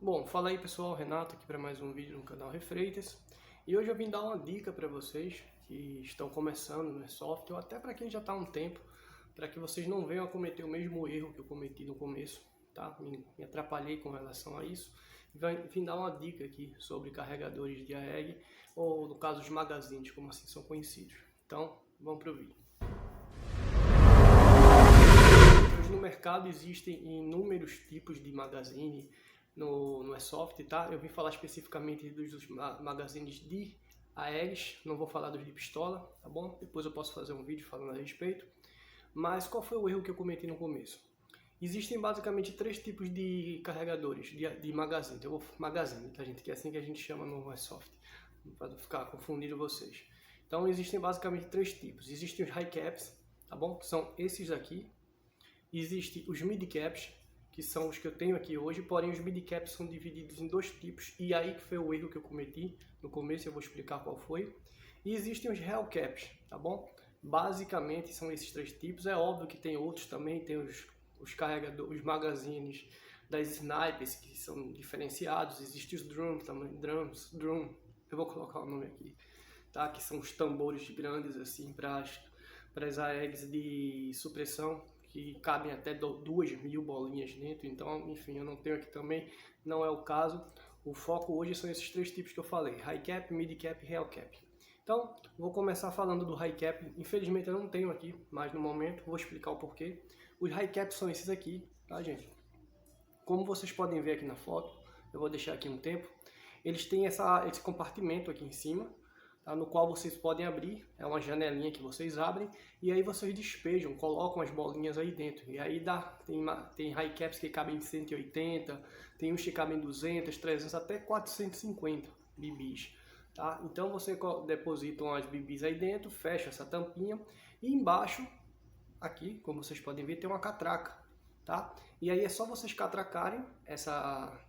Bom, fala aí pessoal, Renato aqui para mais um vídeo no canal Refreitas. E hoje eu vim dar uma dica para vocês que estão começando no Airsoft, ou até para quem já está há um tempo, para que vocês não venham a cometer o mesmo erro que eu cometi no começo, tá? Me atrapalhei com relação a isso. Vim dar uma dica aqui sobre carregadores de AEG, ou no caso os magazines, como assim são conhecidos. Então, vamos para o vídeo. Hoje no mercado existem inúmeros tipos de magazine no Airsoft, tá? Eu vim falar especificamente dos magazines de AEGs, não vou falar dos de pistola, tá bom? Depois eu posso fazer um vídeo falando a respeito. Mas qual foi o erro que eu cometi no começo? Existem basicamente três tipos de carregadores, de magazine. Magazine, tá gente? Que é assim que a gente chama no Airsoft, para não ficar confundindo vocês. Então existem basicamente três tipos. Existem os high caps, tá bom? Que são esses aqui. Existem os mid caps, que são os que eu tenho aqui hoje, porém os mid caps são divididos em dois tipos, e aí que foi o erro que eu cometi no começo, eu vou explicar qual foi. E existem os hell caps, tá bom? Basicamente são esses três tipos, é óbvio que tem outros também, tem os carregadores, os magazines das snipers que são diferenciados, existem os drums também, drum, eu vou colocar o nome aqui, tá? Que são os tambores grandes assim para as AEGs de supressão, que cabem até 2.000 bolinhas dentro, então, enfim, eu não tenho aqui também, não é o caso. O foco hoje são esses três tipos que eu falei, high cap, mid cap e hell cap. Então, vou começar falando do high cap, infelizmente eu não tenho aqui, mas no momento vou explicar o porquê. Os high caps são esses aqui, tá gente? Como vocês podem ver aqui na foto, eu vou deixar aqui um tempo, eles têm esse compartimento aqui em cima, tá, no qual vocês podem abrir, é uma janelinha que vocês abrem, e aí vocês despejam, colocam as bolinhas aí dentro, e aí tem high caps que cabem em 180, tem uns que cabem 200, 300, até 450 BBs, tá? Então você deposita as BBs aí dentro, fecha essa tampinha, e embaixo, aqui, como vocês podem ver, tem uma catraca, tá? E aí é só vocês catracarem essa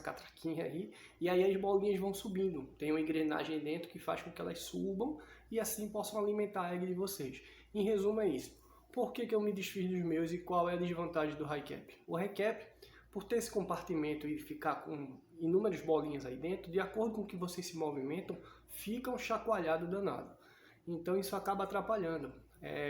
catraquinha aí, e aí as bolinhas vão subindo. Tem uma engrenagem dentro que faz com que elas subam e assim possam alimentar a egg de vocês. Em resumo é isso. Por que eu me desfiz dos meus e qual é a desvantagem do high cap? O high cap, por ter esse compartimento e ficar com inúmeras bolinhas aí dentro, de acordo com que vocês se movimentam, fica um chacoalhado danado. Então isso acaba atrapalhando.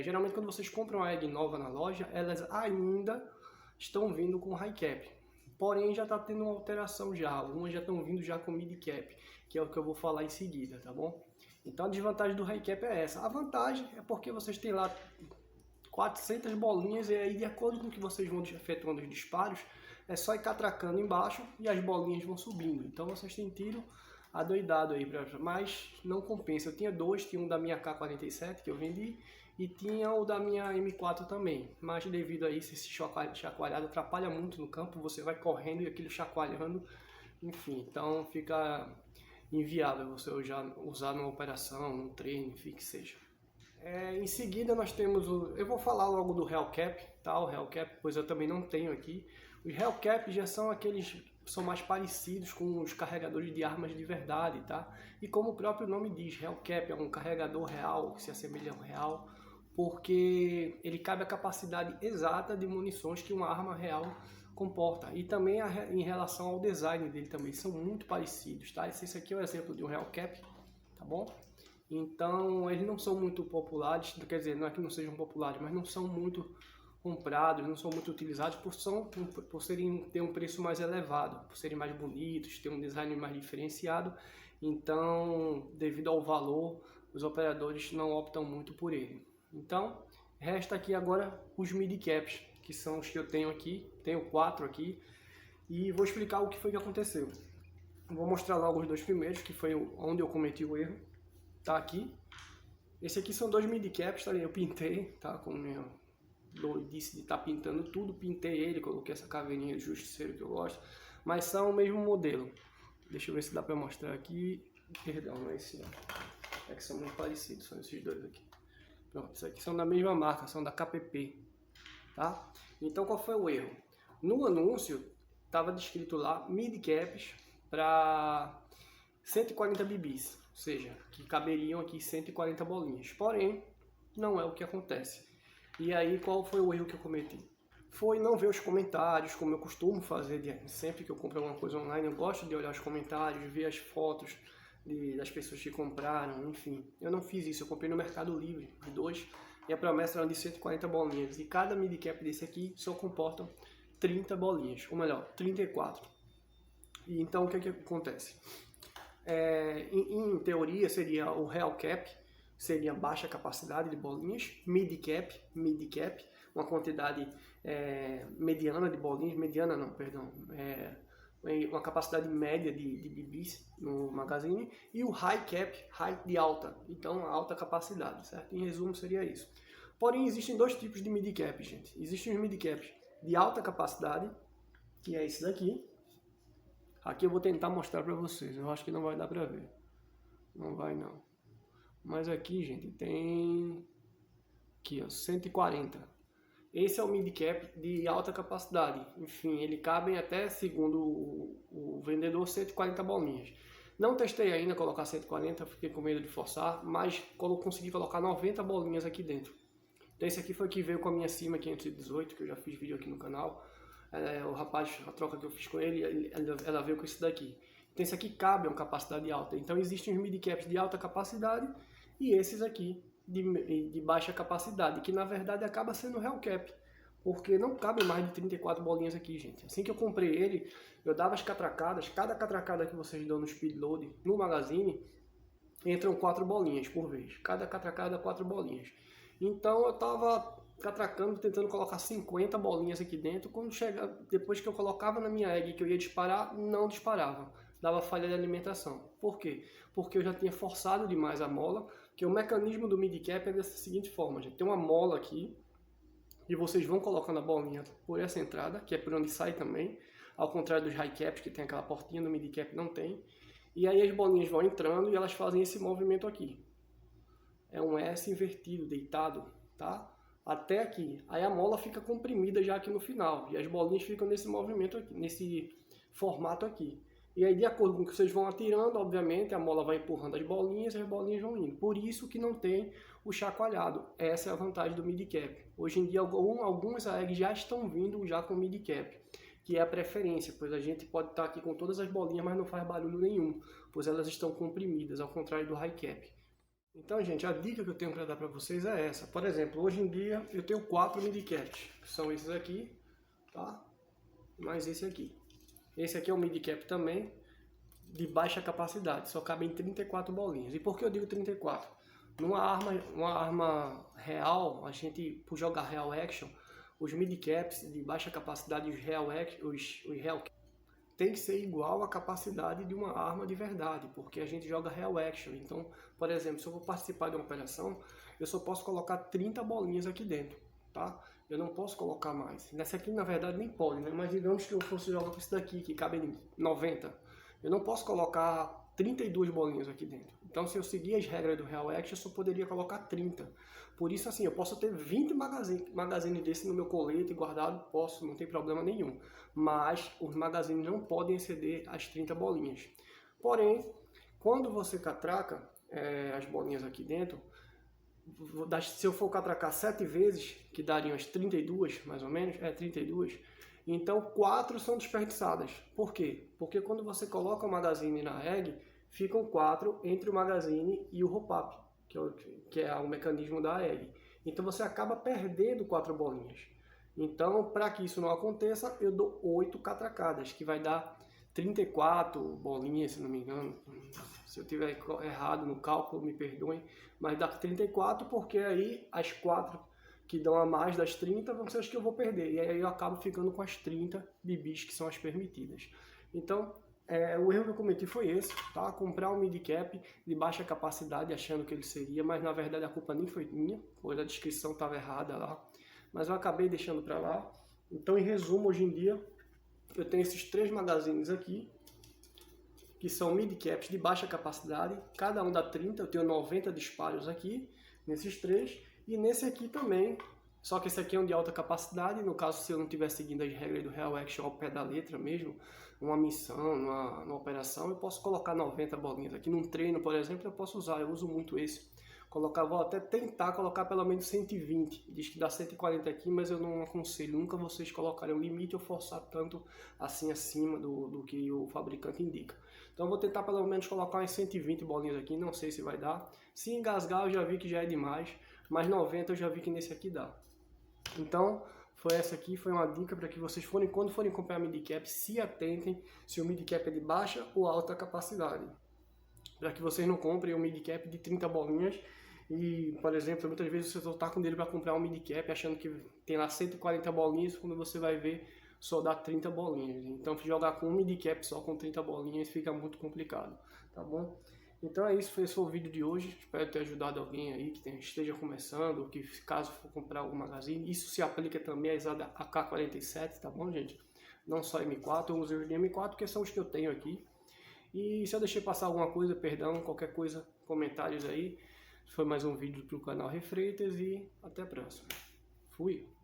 Geralmente quando vocês compram a egg nova na loja, elas ainda estão vindo com high cap. Porém, já está tendo uma alteração já, algumas já estão vindo já com mid cap, que é o que eu vou falar em seguida, tá bom? Então a desvantagem do high cap é essa. A vantagem é porque vocês têm lá 400 bolinhas e aí de acordo com que vocês vão efetuando os disparos, é só ir catracando embaixo e as bolinhas vão subindo. Então vocês têm tiro adoidado aí, mas não compensa. Eu tinha dois, tinha um da minha K47 que eu vendi, e tinha o da minha M4 também, mas devido a isso, esse chacoalhado atrapalha muito no campo, você vai correndo e aquilo chacoalhando, enfim, então fica inviável você usar numa operação, num treino, enfim, que seja. Em seguida nós temos eu vou falar logo do Hell Cap, tá? O Hell Cap, pois eu também não tenho aqui. Os Hell Cap já são são mais parecidos com os carregadores de armas de verdade, tá? E como o próprio nome diz, Hell Cap é um carregador real, que se assemelha a um real, porque ele cabe a capacidade exata de munições que uma arma real comporta. E também em relação ao design dele também, são muito parecidos, tá? Esse aqui é um exemplo de um Hell Cap, tá bom? Então, eles não são muito populares, quer dizer, não é que não sejam populares, mas não são muito comprados, não são muito utilizados por ter um preço mais elevado, por serem mais bonitos, ter um design mais diferenciado. Então, devido ao valor, os operadores não optam muito por ele. Então, resta aqui agora os mid caps, que são os que eu tenho aqui, tenho 4 aqui, e vou explicar o que foi que aconteceu. Vou mostrar logo os dois primeiros, que foi onde eu cometi o erro, tá aqui. Esse aqui são dois mid caps, tá? Eu pintei, tá? Com minha doidice de estar pintando tudo, pintei ele, coloquei essa caveirinha de justiceiro que eu gosto, mas são o mesmo modelo. Deixa eu ver se dá pra mostrar aqui, perdão, não é esse não, é que são muito parecidos, são esses dois aqui. Pronto, esses aqui são da mesma marca, são da KPP, tá? Então qual foi o erro? No anúncio estava descrito lá mid caps para 140 BBs, ou seja, que caberiam aqui 140 bolinhas. Porém, não é o que acontece. E aí qual foi o erro que eu cometi? foi não ver os comentários, como eu costumo fazer sempre que eu compro alguma coisa online. Eu gosto de olhar os comentários, ver as fotos das pessoas que compraram, enfim. Eu não fiz isso, eu comprei no Mercado Livre, os dois, e a promessa era de 140 bolinhas. E cada midi cap desse aqui só comporta 30 bolinhas, ou melhor, 34. E então o que acontece? Em teoria seria o real cap, seria baixa capacidade de bolinhas, midi cap, uma quantidade mediana de bolinhas, uma capacidade média de bibis no magazine, e o high cap, high de alta, então alta capacidade, certo? Em resumo seria isso. Porém existem dois tipos de midi cap, gente. Existem os midi caps de alta capacidade, que é esse daqui. Aqui eu vou tentar mostrar para vocês, eu acho que não vai dar para ver. Não vai não. Mas aqui, gente, tem aqui, ó, 140. Esse é o midi cap de alta capacidade. Enfim, ele cabe até, segundo o vendedor, 140 bolinhas. Não testei ainda colocar 140, fiquei com medo de forçar, mas consegui colocar 90 bolinhas aqui dentro. Então esse aqui foi que veio com a minha Cima 518, que eu já fiz vídeo aqui no canal. O rapaz, a troca que eu fiz com ele, ela veio com esse daqui. Então esse aqui cabe a uma capacidade alta. Então existem os midi caps de alta capacidade e esses aqui de baixa capacidade, que na verdade acaba sendo o real cap, porque não cabe mais de 34 bolinhas aqui, gente. Assim que eu comprei ele, eu dava as catracadas, cada catracada que vocês dão no speed load no magazine, entram 4 bolinhas por vez, cada catracada 4 bolinhas. Então eu tava catracando, tentando colocar 50 bolinhas aqui dentro. Quando depois que eu colocava na minha egg que eu ia disparar, não disparava, dava falha de alimentação. Por quê? Porque eu já tinha forçado demais a mola, que o mecanismo do midi cap é dessa seguinte forma, gente. Tem uma mola aqui, e vocês vão colocando a bolinha por essa entrada, que é por onde sai também, ao contrário dos high caps, que tem aquela portinha, no midi cap não tem. E aí as bolinhas vão entrando e elas fazem esse movimento aqui. É um S invertido, deitado, tá? Até aqui. Aí a mola fica comprimida já aqui no final, e as bolinhas ficam nesse movimento aqui, nesse formato aqui. E aí, de acordo com o que vocês vão atirando, obviamente, a mola vai empurrando as bolinhas e as bolinhas vão indo. Por isso que não tem o chacoalhado. Essa é a vantagem do midi cap. Hoje em dia, algumas AEGs já estão vindo já com midi cap, que é a preferência, pois a gente pode estar aqui com todas as bolinhas, mas não faz barulho nenhum, pois elas estão comprimidas, ao contrário do high cap. Então, gente, a dica que eu tenho para dar para vocês é essa. Por exemplo, hoje em dia eu tenho 4 midi caps, que são esses aqui, tá? Mais esse aqui. Esse aqui é um midi cap também, de baixa capacidade, só cabe em 34 bolinhas. E por que eu digo 34? Uma arma real, a gente, por jogar real action, os midi caps de baixa capacidade, os real tem que ser igual à capacidade de uma arma de verdade, porque a gente joga real action. Então, por exemplo, se eu vou participar de uma operação, eu só posso colocar 30 bolinhas aqui dentro, tá? Eu não posso colocar mais. Nessa aqui, na verdade, nem pode, né? Mas digamos que eu fosse jogar com esse daqui, que cabe em 90. Eu não posso colocar 32 bolinhas aqui dentro. Então, se eu seguir as regras do Real Action, eu só poderia colocar 30. Por isso, assim, eu posso ter 20 magazines desse no meu colete guardado, posso, não tem problema nenhum. Mas os magazines não podem exceder as 30 bolinhas. Porém, quando você catraca as bolinhas aqui dentro, se eu for catracar 7 vezes, que dariam as 32, mais ou menos, 32, então 4 são desperdiçadas. Por quê? Porque quando você coloca o magazine na egg, ficam 4 entre o magazine e o hop-up, que é o mecanismo da egg. Então você acaba perdendo 4 bolinhas. Então, para que isso não aconteça, eu dou 8 catracadas, que vai dar 34 bolinhas, se não me engano. Se eu tiver errado no cálculo, me perdoem, mas dá 34, porque aí as 4 que dão a mais das 30 vão ser as que eu vou perder. E aí eu acabo ficando com as 30 bibis que são as permitidas. Então, o erro que eu cometi foi esse, tá? Comprar um midi cap de baixa capacidade achando que ele seria, mas na verdade a culpa nem foi minha, pois a descrição estava errada lá. Mas eu acabei deixando para lá. Então, em resumo, hoje em dia eu tenho esses 3 magazines aqui, que são midi caps de baixa capacidade, cada um dá 30, eu tenho 90 disparos aqui, nesses 3, e nesse aqui também, só que esse aqui é um de alta capacidade, no caso se eu não estiver seguindo as regras do Real Action ao pé da letra mesmo, numa missão, numa operação, eu posso colocar 90 bolinhas aqui, num treino, por exemplo, eu posso usar, eu uso muito esse, colocar, vou até tentar colocar pelo menos 120. Diz que dá 140 aqui, mas eu não aconselho nunca vocês colocarem um limite ou forçar tanto assim acima do que o fabricante indica. Então eu vou tentar pelo menos colocar umas 120 bolinhas aqui, não sei se vai dar. Se engasgar eu já vi que já é demais, mas 90 eu já vi que nesse aqui dá. Então essa aqui foi uma dica para que vocês quando forem comprar midi cap, se atentem se o midi cap é de baixa ou alta capacidade. Para que vocês não comprem um midi cap de 30 bolinhas e, por exemplo, muitas vezes você está com dinheiro para comprar um midi cap achando que tem lá 140 bolinhas, quando você vai ver só dá 30 bolinhas. Então jogar com um midi cap só com 30 bolinhas fica muito complicado, tá bom? Então é isso, esse foi o vídeo de hoje. Espero ter ajudado alguém aí que esteja começando, que caso for comprar algum magazine. Isso se aplica também às AK-47, tá bom, gente? Não só M4, eu usei os de M4 porque são os que eu tenho aqui. E se eu deixei passar alguma coisa, perdão, qualquer coisa, comentários aí. Foi mais um vídeo pro canal Refreitas e até a próxima. Fui!